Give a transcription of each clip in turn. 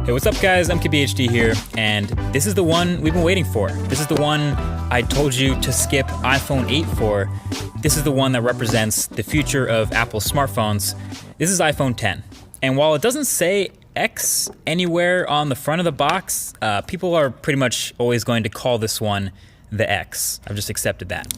Hey, what's up guys? MKBHD here, and this is the one we've been waiting for. This is the one I told you to skip iPhone 8 for. This is the one that represents the future of Apple smartphones. This is iPhone 10. And while it doesn't say X anywhere on the front of the box, people are pretty much always going to call this one the X. I've just accepted that.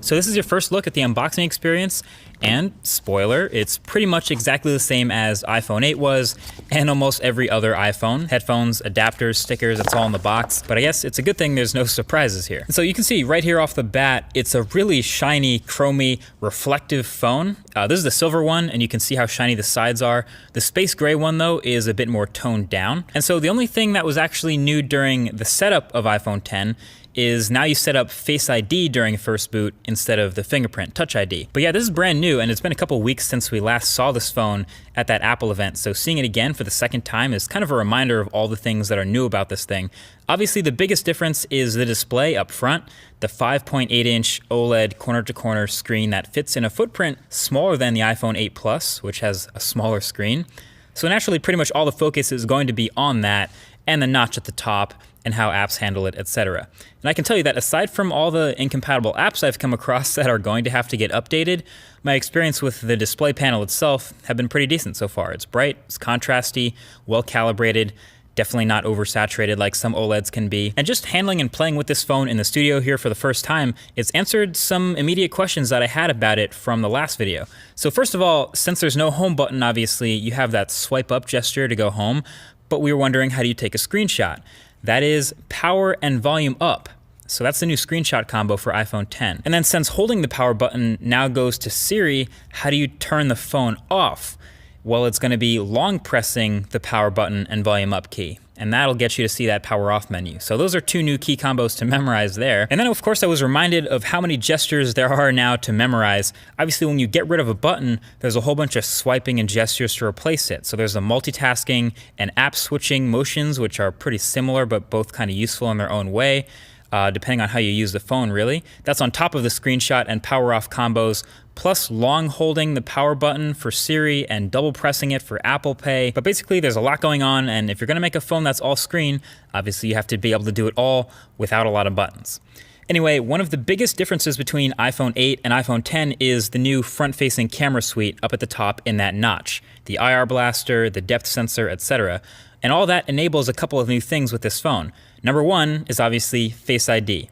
So this is your first look at the unboxing experience, and spoiler, it's pretty much exactly the same as iPhone 8 was, and almost every other iPhone. Headphones, adapters, stickers, it's all in the box, but I guess it's a good thing there's no surprises here. So you can see right here off the bat, it's a really shiny, chromy, reflective phone. This is the silver one, and you can see how shiny the sides are. The space gray one, though, is a bit more toned down. And so the only thing that was actually new during the setup of iPhone 10 is now you set up Face ID during first boot instead of the fingerprint Touch ID. But yeah, this is brand new, and it's been a couple weeks since we last saw this phone at that Apple event, so seeing it again for the second time is kind of a reminder of all the things that are new about this thing. Obviously, the biggest difference is the display up front, the 5.8-inch OLED corner-to-corner screen that fits in a footprint smaller than the iPhone 8 Plus, which has a smaller screen. So naturally, pretty much all the focus is going to be on that, and the notch at the top, and how apps handle it, etc. And I can tell you that aside from all the incompatible apps I've come across that are going to have to get updated, my experience with the display panel itself have been pretty decent so far. It's bright, it's contrasty, well calibrated, definitely not oversaturated like some OLEDs can be. And just handling and playing with this phone in the studio here for the first time, it's answered some immediate questions that I had about it from the last video. So first of all, since there's no home button, obviously, you have that swipe up gesture to go home, but we were wondering, how do you take a screenshot? That is power and volume up. So that's the new screenshot combo for iPhone 10. And then since holding the power button now goes to Siri, how do you turn the phone off? Well, it's gonna be long pressing the power button and volume up key, and that'll get you to see that power off menu. So those are two new key combos to memorize there. And then of course I was reminded of how many gestures there are now to memorize. Obviously when you get rid of a button, there's a whole bunch of swiping and gestures to replace it. So there's the multitasking and app switching motions, which are pretty similar but both kind of useful in their own way. Depending on how you use the phone, really. That's on top of the screenshot and power off combos, plus long holding the power button for Siri and double pressing it for Apple Pay. But basically there's a lot going on, and if you're gonna make a phone that's all screen, obviously you have to be able to do it all without a lot of buttons. Anyway, one of the biggest differences between iPhone 8 and iPhone 10 is the new front-facing camera suite up at the top in that notch. The IR blaster, the depth sensor, etc. And all that enables a couple of new things with this phone. Number one is obviously Face ID.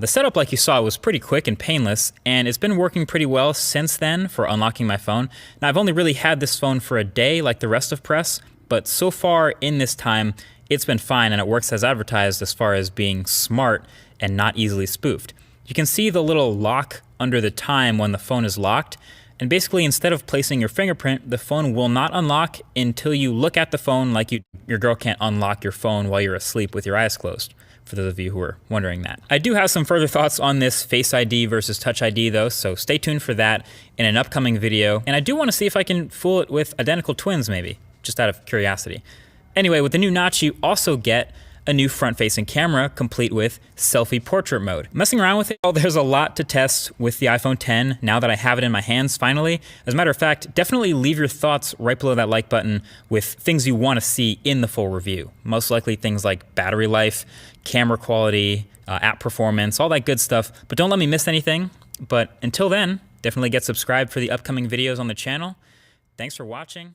The setup, like you saw, was pretty quick and painless, and it's been working pretty well since then for unlocking my phone. Now, I've only really had this phone for a day like the rest of press, but so far in this time, it's been fine, and it works as advertised as far as being smart and not easily spoofed. You can see the little lock under the time when the phone is locked, and basically instead of placing your fingerprint, the phone will not unlock until you look at the phone like your girl can't unlock your phone while you're asleep with your eyes closed, for those of you who are wondering that. I do have some further thoughts on this Face ID versus Touch ID though, so stay tuned for that in an upcoming video. And I do want to see if I can fool it with identical twins maybe, just out of curiosity. Anyway, with the new notch, you also get a new front-facing camera complete with selfie portrait mode. Messing around with it, well, there's a lot to test with the iPhone 10 now that I have it in my hands finally. As a matter of fact, definitely leave your thoughts right below that like button with things you want to see in the full review. Most likely things like battery life, camera quality, app performance, all that good stuff. But don't let me miss anything. But until then, definitely get subscribed for the upcoming videos on the channel. Thanks for watching.